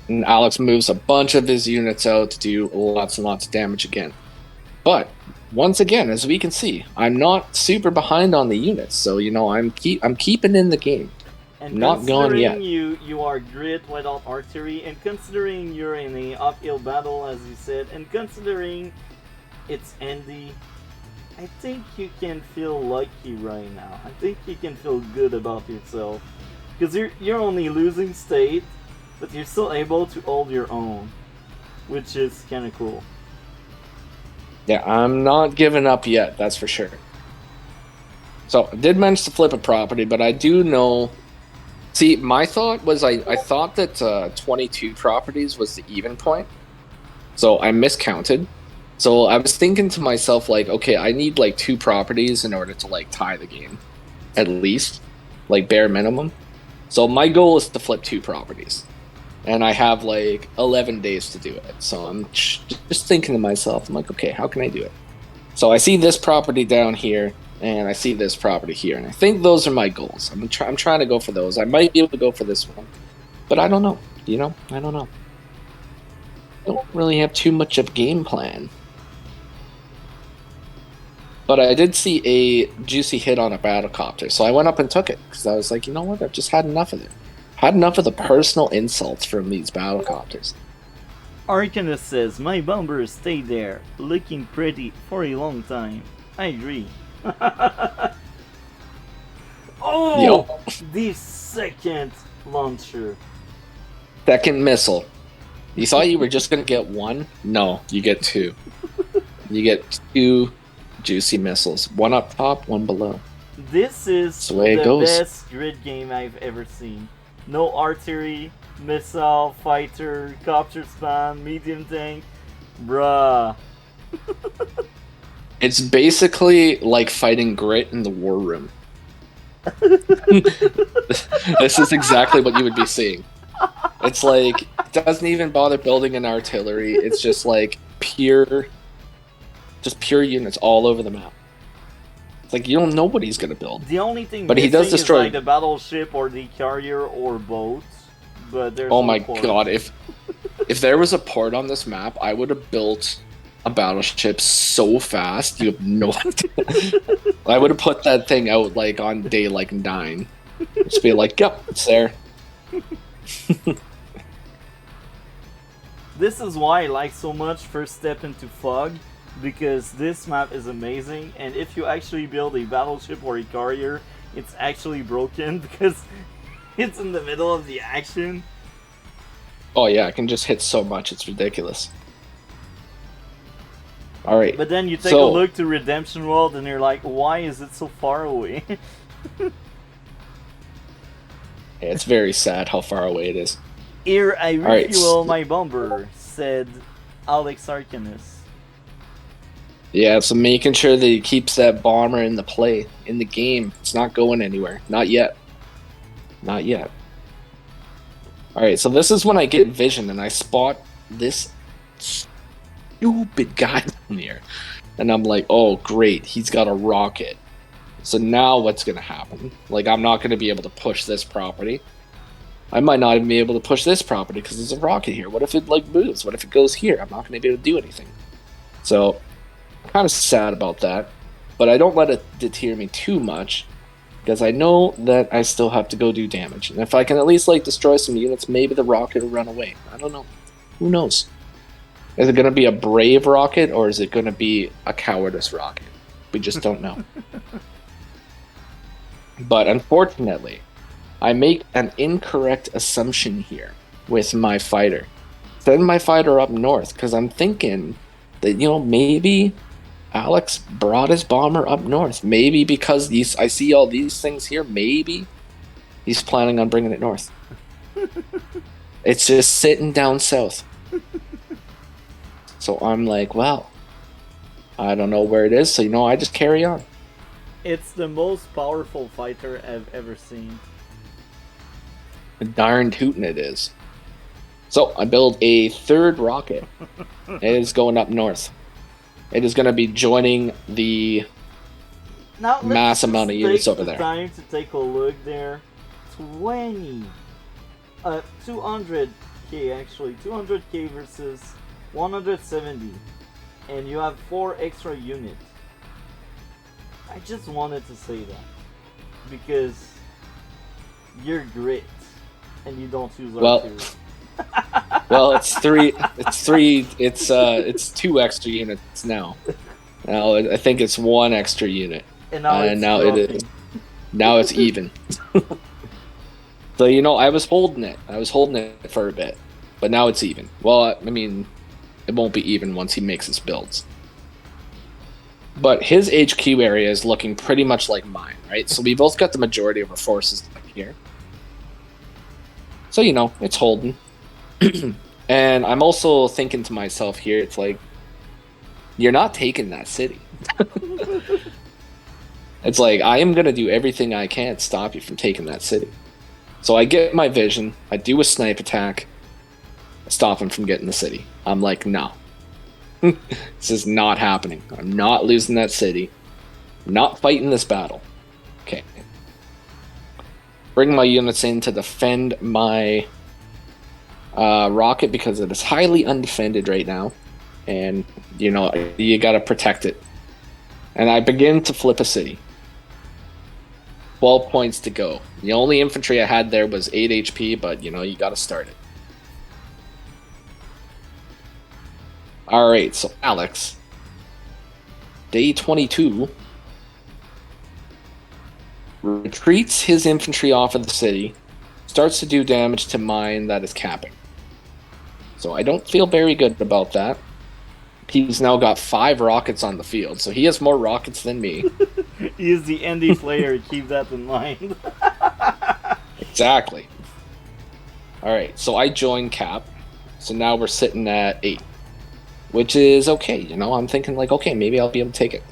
And Alex moves a bunch of his units out to do lots and lots of damage again. But once again, as we can see, I'm not super behind on the units, so I'm keeping in the game. And not gone yet. You are grit without artillery, and considering you're in an uphill battle, as you said, and considering it's Andy, I think you can feel lucky right now. I think you can feel good about yourself, because you're only losing state, but you're still able to hold your own, which is kind of cool. Yeah, I'm not giving up yet, that's for sure. So, I did manage to flip a property, but I do know... See, my thought was I thought that 22 properties was the even point. So, I miscounted. So, I was thinking to myself, like, okay, I need, 2 properties in order to, tie the game. At least. Bare minimum. So, my goal is to flip 2 properties. And I have 11 days to do it. So I'm just thinking to myself, I'm like, okay, how can I do it? So I see this property down here, and I see this property here, and I think those are my goals. I'm trying to go for those. I might be able to go for this one, but I don't know. I don't know. I don't really have too much of a game plan. But I did see a juicy hit on a battlecopter, so I went up and took it, because I was like, you know what, I've just had enough of it. Had enough of the personal insults from these battlecopters. Arcanus says, my bomber stayed there, looking pretty for a long time. I agree. Oh! Yep. The second launcher. Second missile. You thought you were just going to get one? No, you get 2. You get 2 juicy missiles. One up top, one below. This is the best grid game I've ever seen. No artillery, missile, fighter, copter spam, medium tank. Bruh. It's basically like fighting grit in the war room. This is exactly what you would be seeing. It's like, it doesn't even bother building an artillery. It's just pure units all over the map. It's like, you don't know what he's gonna build. The only thing but he does destroy is the battleship or the carrier or boat. But there's oh my god, if there was a port on this map, I would have built a battleship so fast, you have no idea. I would have put that thing out on day 9. Just be like, yep, it's there. This is why I like so much First Step into Fog, because this map is amazing, and if you actually build a battleship or a carrier, it's actually broken because it's in the middle of the action. Oh yeah, I can just hit so much, it's ridiculous. Alright. But then you take a look to Redemption World and you're like, why is it so far away? Yeah, it's very sad how far away it is. Here I refuel my bomber, said alexarcanus. Yeah, so making sure that he keeps that bomber in the play, in the game. It's not going anywhere. Not yet. Not yet. Alright, so this is when I get vision and I spot this stupid guy down here. And I'm like, oh great, he's got a rocket. So now what's going to happen? Like, I'm not going to be able to push this property. I might not even be able to push this property because there's a rocket here. What if it, like, moves? What if it goes here? I'm not going to be able to do anything. So, I'm kind of sad about that. But I don't let it deter me too much because I know that I still have to go do damage. And if I can at least, like, destroy some units, maybe the rocket will run away. I don't know. Who knows? Is it going to be a brave rocket or is it going to be a cowardice rocket? We just don't know. But unfortunately, I make an incorrect assumption here with my fighter. Send my fighter up north because I'm thinking that, you know, maybe Alex brought his bomber up north. Maybe because I see all these things here, maybe he's planning on bringing it north. It's just sitting down south. So I'm like, well, I don't know where it is, so, you know, I just carry on. It's the most powerful fighter I've ever seen. Darn tootin' it is. So I build a third rocket. It is going up north. It is going to be joining the mass amount of units over there. Time to take a look there. 200k actually. 200k versus 170, and you have 4 extra units. I just wanted to say that because you're great and you don't use artillery. Well, it's 2 extra units now. Now I think it's 1 extra unit, and now it is. Now it's even. So, you know, I was holding it for a bit, but now it's even. Well, I mean, it won't be even once he makes his builds. But his HQ area is looking pretty much like mine, right? So we both got the majority of our forces here. So, you know, it's holding. And I'm also thinking to myself here, it's like, you're not taking that city. It's like, I am going to do everything I can to stop you from taking that city. So I get my vision, I do a snipe attack, stop him from getting the city. I'm like, no. This is not happening. I'm not losing that city. I'm not fighting this battle. Okay. Bring my units in to defend my rocket because it is highly undefended right now. And, you know, you gotta protect it. And I begin to flip a city. 12 points to go. The only infantry I had there was 8 HP, but, you know, you gotta start it. Alright, so Alex, day 22, retreats his infantry off of the city, starts to do damage to mine that is capping. So I don't feel very good about that. He's now got 5 rockets on the field, so he has more rockets than me. He is the ND player, keep that in mind. Exactly. Alright, so I join cap, so now we're sitting at 8. Which is okay, you know, I'm thinking like, okay, maybe I'll be able to take it.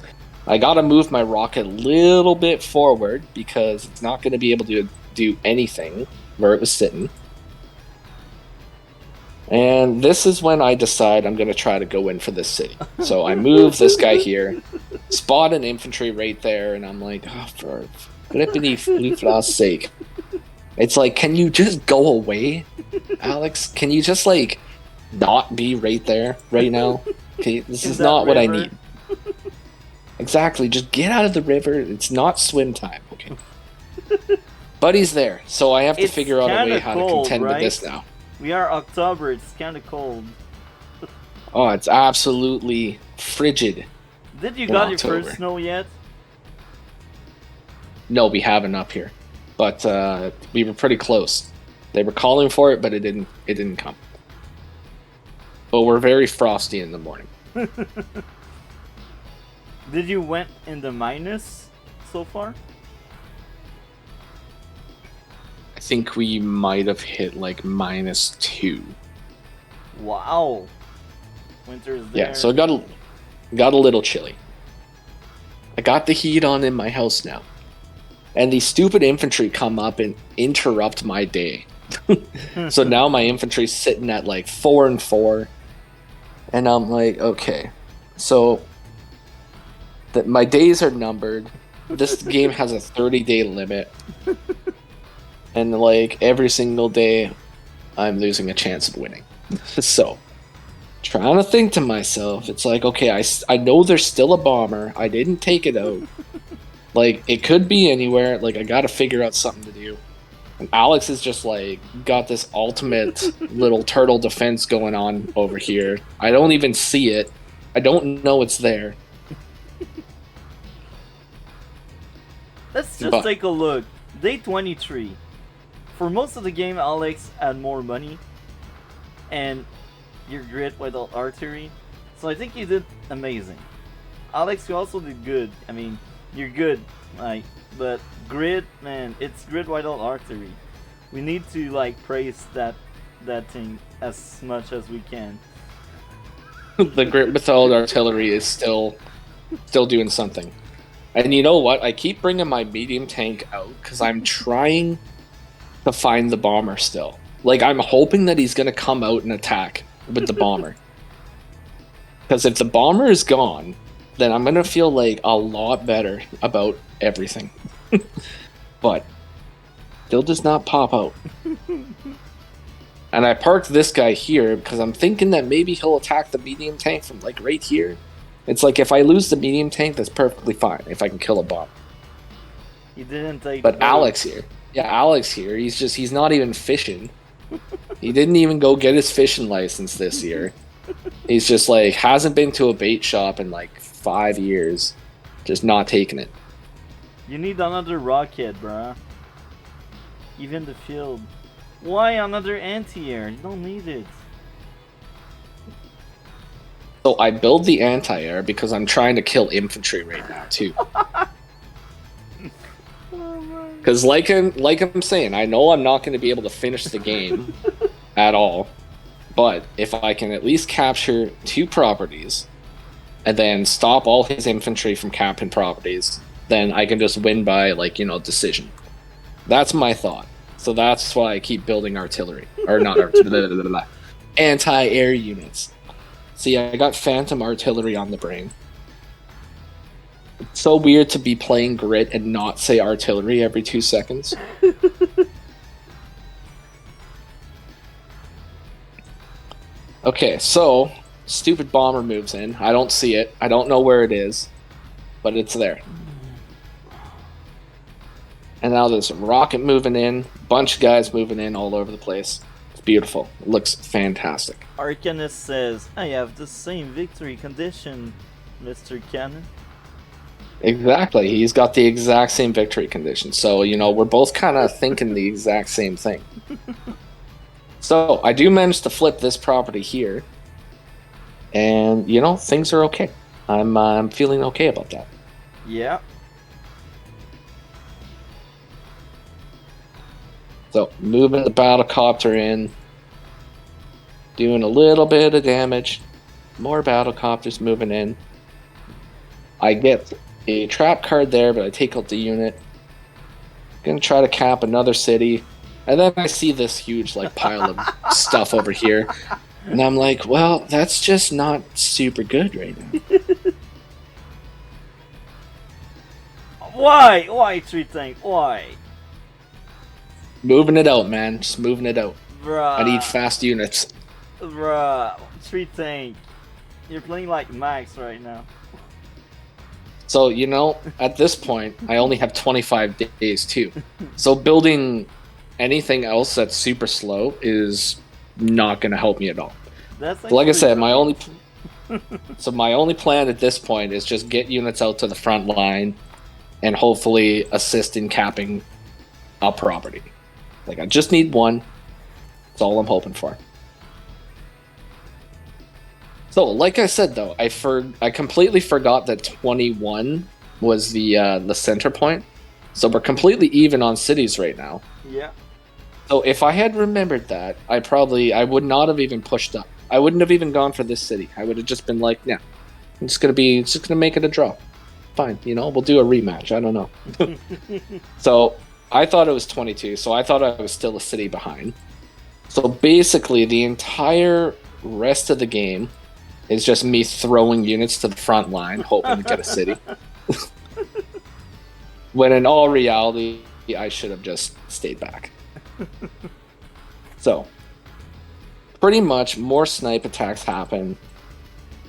I gotta move my rocket a little bit forward because it's not gonna be able to do anything where it was sitting. And this is when I decide I'm gonna try to go in for this city. So I move this guy here, spot an infantry right there, and I'm like, oh, for Flip's sake. It's like, can you just go away, Alex? Can you just, like, not be right there right now? Okay, this is not what I need. Exactly, just get out of the river. It's not swim time, okay? But he's there, so I have to It's figure out a way kinda how cold, to contend right? with this now. We are October. It's kind of cold. Oh, it's absolutely frigid Did you in got your first October. snow yet? No, we haven't up here, but we were pretty close. They were calling for it, but it didn't. It didn't come. But we're very frosty in the morning. Did you went in the minus so far? I think we might have hit like -2. Wow. Winter's there. Yeah, so it got a little chilly. I got the heat on in my house now, and the stupid infantry come up and interrupt my day. So now my infantry's sitting at like 4 and 4, and I'm like, okay, so that my days are numbered. This game has a 30-day limit, and like every single day, I'm losing a chance of winning. So, trying to think to myself, it's like, okay, I know there's still a bomber. I didn't take it out. Like, it could be anywhere. Like, I gotta figure out something to do. And Alex is just like got this ultimate little turtle defense going on over here. I don't even see it. I don't know it's there. Let's just take a look. Day 23. For most of the game, Alex had more money, and your grid without artillery. So I think you did amazing. Alex, you also did good. I mean, you're good, like, but grid, man, it's grid without artillery. We need to like praise that thing as much as we can. The grid without artillery is still doing something. And you know what? I keep bringing my medium tank out because I'm trying to find the bomber still. Like, I'm hoping that he's going to come out and attack with the bomber. Because if the bomber is gone, then I'm going to feel like a lot better about everything. But still does not pop out. And I parked this guy here because I'm thinking that maybe he'll attack the medium tank from like right here. It's like if I lose the medium tank, that's perfectly fine if I can kill a bomb. He didn't take. But Alex here, Alex here, he's not even fishing. He didn't even go get his fishing license this year. He's just like hasn't been to a bait shop in like 5 years, just not taking it. You need another rocket, bruh. Even the field. Why another anti-air? You don't need it. So I build the anti-air because I'm trying to kill infantry right now too. Because like I'm saying, I know I'm not going to be able to finish the game at all. But if I can at least capture 2 properties and then stop all his infantry from capturing properties, then I can just win by, like, you know, decision. That's my thought. So that's why I keep building artillery. Or not artillery. Anti-air units. See, I got phantom artillery on the brain. It's so weird to be playing grit and not say artillery every 2 seconds. Okay, so stupid bomber moves in. I don't see it. I don't know where it is, but it's there. And now there's a rocket moving in, bunch of guys moving in all over the place. It's beautiful. It looks fantastic. Arcanus says, I have the same victory condition, Mr. Cannon. Exactly. He's got the exact same victory condition. So, you know, we're both kind of thinking the exact same thing. So, I do manage to flip this property here. And, you know, things are okay. I'm feeling okay about that. Yeah. So, moving the battlecopter in. Doing a little bit of damage. More battlecopters moving in. I get a trap card there, but I take out the unit. Gonna try to cap another city. And then I see this huge like pile of stuff over here. And I'm like, well, that's just not super good right now. Why? Why, Tree Tank? Why? Moving it out, man. Just moving it out. Bruh. I need fast units. Bruh. Tree Tank. You're playing like Max right now. So, at this point, I only have 25 days too. So building anything else that's super slow is not going to help me at all. That's So like I said, right. my only plan at this point is just get units out to the front line and hopefully assist in capping a property. Like, I just need one. That's all I'm hoping for. So, like I said, though, I completely forgot that 21 was the center point. So we're completely even on cities right now. Yeah. So if I had remembered that, I would not have even pushed up. I wouldn't have even gone for this city. I would have just been like, yeah, it's just gonna make it a draw. Fine, we'll do a rematch. I don't know. So I thought it was 22. So I thought I was still a city behind. So basically, the entire rest of the game is just me throwing units to the front line, hoping to get a city. When in all reality, I should have just stayed back. So, pretty much more snipe attacks happen.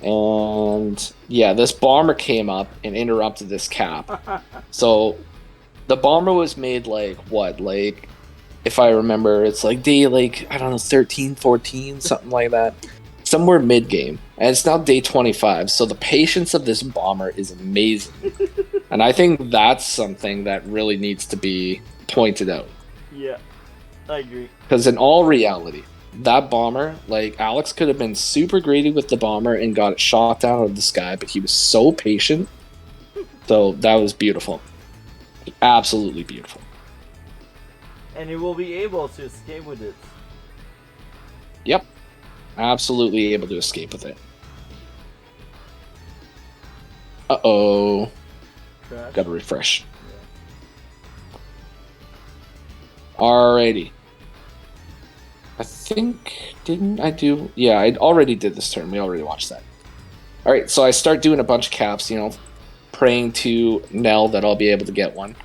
And yeah, this bomber came up and interrupted this cap. So, the bomber was made if I remember, it's day, I don't know, 13, 14, something like that. Somewhere mid-game. And it's now day 25, so the patience of this bomber is amazing. And I think that's something that really needs to be pointed out. Yeah, I agree. Because in all reality, that bomber, Alex could have been super greedy with the bomber and got it shot down out of the sky, but he was so patient. So that was beautiful. Absolutely beautiful. And he will be able to escape with it. Yep. Absolutely able to escape with it. Uh-oh. Gotta refresh. Yeah. Alrighty. I think, didn't I do... Yeah, I already did this turn. We already watched that. Alright, so I start doing a bunch of caps, praying to Nell that I'll be able to get one.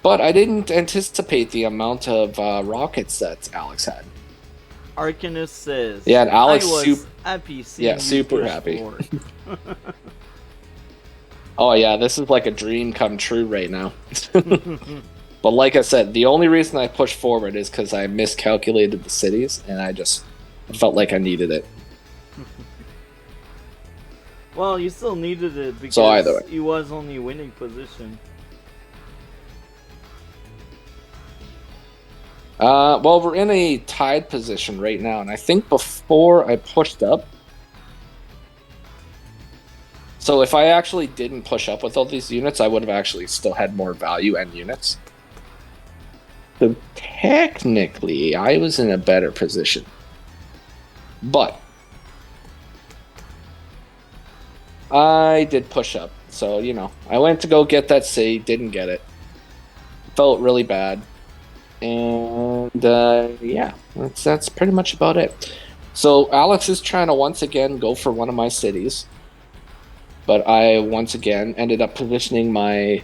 But I didn't anticipate the amount of rockets that Alex had. Arcanus says, yeah, and Alex I was happy seeing super happy. Oh yeah, this is like a dream come true right now. But like I said, the only reason I pushed forward is because I miscalculated the cities, and I felt like I needed it. Well, you still needed it because he was only winning position. Well, we're in a tied position right now, and I think before I pushed up... So if I actually didn't push up with all these units, I would have actually still had more value and units. So technically, I was in a better position. But I did push up. So, I went to go get that city, didn't get it. Felt really bad. And yeah, that's pretty much about it. So Alex is trying to once again go for one of my cities. But I once again ended up positioning my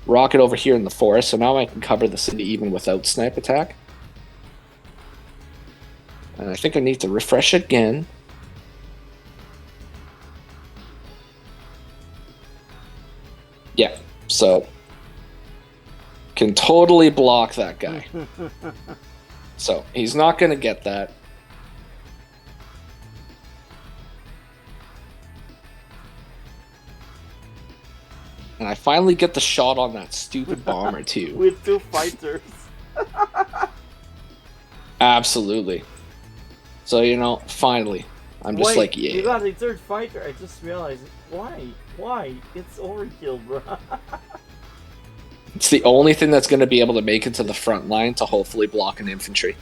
rocket over here in the forest, so now I can cover the city even without snipe attack. And I think I need to refresh again. Yeah, so can totally block that guy. So he's not going to get that. And I finally get the shot on that stupid bomber too. With two fighters. Absolutely. So, finally. I'm just Wait, yeah. You got a third fighter. I just realized. Why? It's overkill, bro. It's the only thing that's going to be able to make it to the front line to hopefully block an infantry.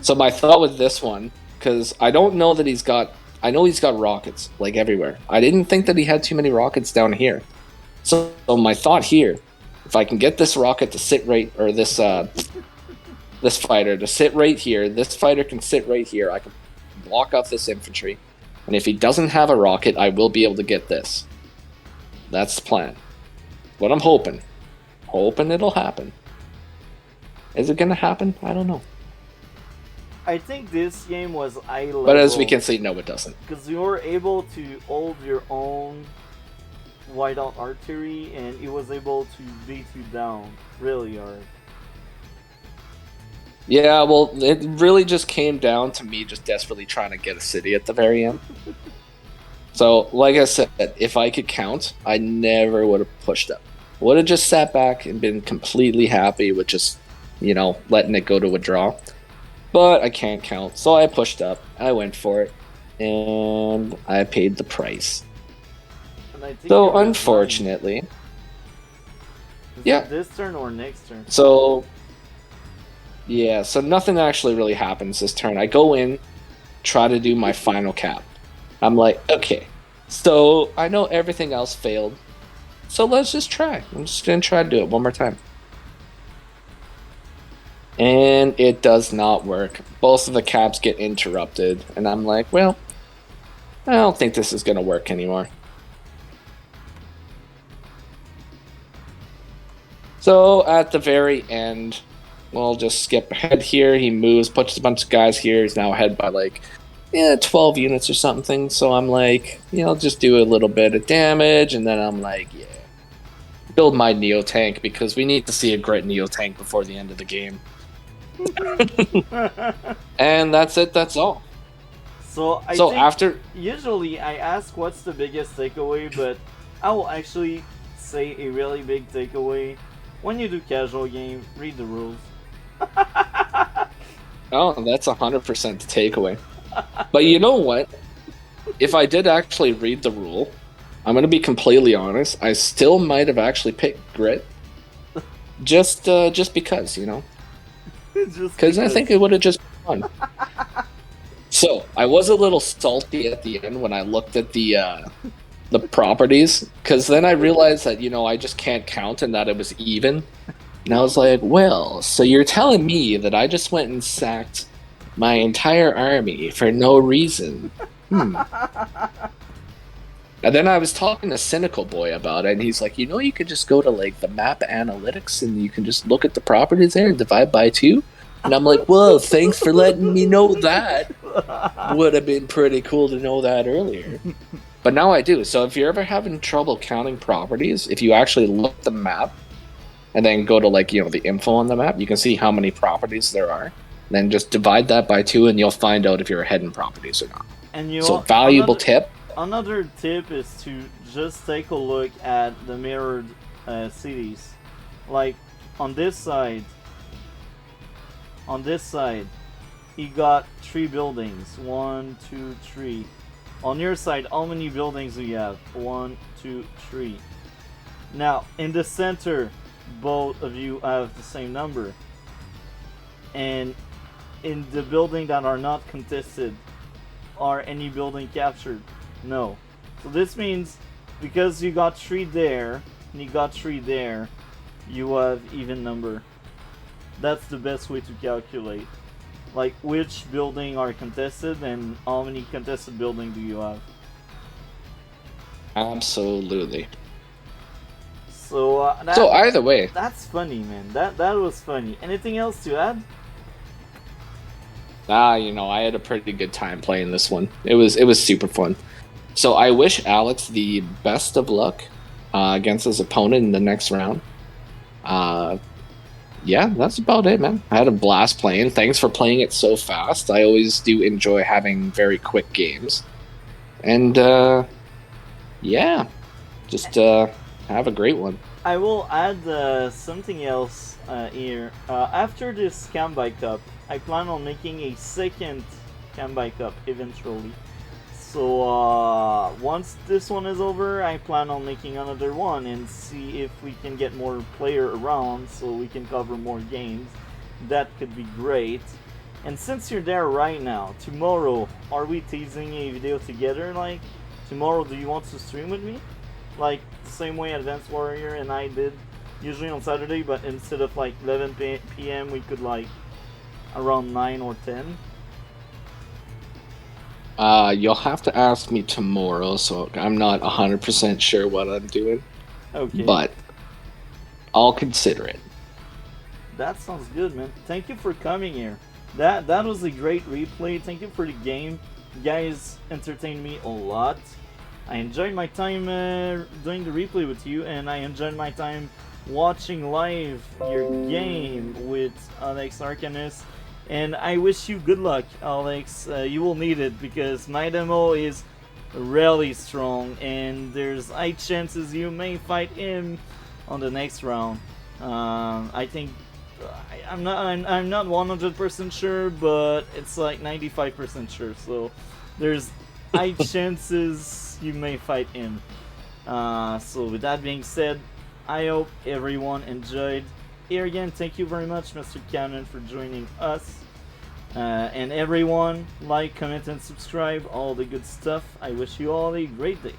So my thought with this one, because I don't know that he's got... I know he's got rockets, everywhere. I didn't think that he had too many rockets down here. So my thought here, if I can get this rocket to sit right... Or this fighter to sit right here, this fighter can sit right here, I can block off this infantry. And if he doesn't have a rocket, I will be able to get this. That's the plan. What I'm hoping. Hoping it'll happen. Is it gonna happen? I don't know. I think this game was eye level. But as we can see, no, it doesn't. Because you were able to hold your own whiteout archery, and he was able to beat you down really hard. Yeah, well, it really just came down to me just desperately trying to get a city at the very end. So, like I said, if I could count, I never would have pushed up. Would have just sat back and been completely happy with just, letting it go to a draw. But I can't count, so I pushed up. I went for it, and I paid the price. And I think So, you got unfortunately, Is yeah. it this turn or next turn? So nothing actually really happens this turn. I go in, try to do my final cap. I'm like, okay, so I know everything else failed, so let's just try. I'm just gonna try to do it one more time. And it does not work. Both of the caps get interrupted, and I'm like, well, I don't think this is gonna work anymore. So at the very end, we'll just skip ahead here. He moves, puts a bunch of guys here. He's now ahead by 12 units or something. So I'm like, just do a little bit of damage. And then I'm like, yeah, build my Neo tank because we need to see a great Neo tank before the end of the game. And that's it. That's all. So usually I ask what's the biggest takeaway, but I will actually say a really big takeaway. When you do casual game, read the rules. Oh, that's 100% the takeaway. But you know what? If I did actually read the rule, I'm going to be completely honest, I still might have actually picked Grit. Just because, Because I think it would have just been fun. So, I was a little salty at the end when I looked at the properties, because then I realized that, I just can't count and that it was even. And I was like, well, so you're telling me that I just went and sacked my entire army for no reason? And then I was talking to Cynical Boy about it, and he's like, you could just go to the map analytics and you can just look at the properties there and divide by 2. And I'm like, whoa, thanks for letting me know that. Would have been pretty cool to know that earlier. But now I do. So if you're ever having trouble counting properties, if you actually look at the map and then go to the info on the map, you can see how many properties there are. Then just divide that by 2 and you'll find out if you're ahead in properties or not. And valuable tip. Another tip is to just take a look at the mirrored cities. Like on this side, you got 3 buildings. 1, 2, 3. On your side, how many buildings do you have? 1, 2, 3. Now, in the center, both of you have the same number. And in the building that are not contested, are any building captured? No. So this means, because you got 3 there, and you got 3 there, you have even number. That's the best way to calculate. Which building are contested and how many contested buildings do you have? Absolutely. So either way, that's funny, man. That was funny. Anything else to add? I had a pretty good time playing this one. It was super fun. So I wish Alex the best of luck against his opponent in the next round. Yeah, that's about it, man. I had a blast playing. Thanks for playing it so fast. I always do enjoy having very quick games. And, yeah, just have a great one. I will add something else here. After this Kanbei Cup, I plan on making a second Kanbei Cup eventually. So once this one is over, I plan on making another one and see if we can get more player around so we can cover more games. That could be great. And since you're there right now, tomorrow, are we teasing a video together? Tomorrow, do you want to stream with me? The same way Advanced Warrior and I did usually on Saturday, but instead of 11 p.m. we could around 9 or 10. You'll have to ask me tomorrow, so I'm not 100% sure what I'm doing. Okay. But I'll consider it. That sounds good, man. Thank you for coming here. That was a great replay. Thank you for the game. You guys entertained me a lot. I enjoyed my time doing the replay with you, and I enjoyed my time watching live your game with Alex Arcanus. And I wish you good luck, Alex. You will need it because my demo is really strong, and there's high chances you may fight him on the next round. I think I'm not 100% sure, but it's like 95% sure. So there's high chances you may fight him. So with that being said, I hope everyone enjoyed. Here again, thank you very much, Mr. Cannon, for joining us. And everyone, like, comment, and subscribe, all the good stuff. I wish you all a great day.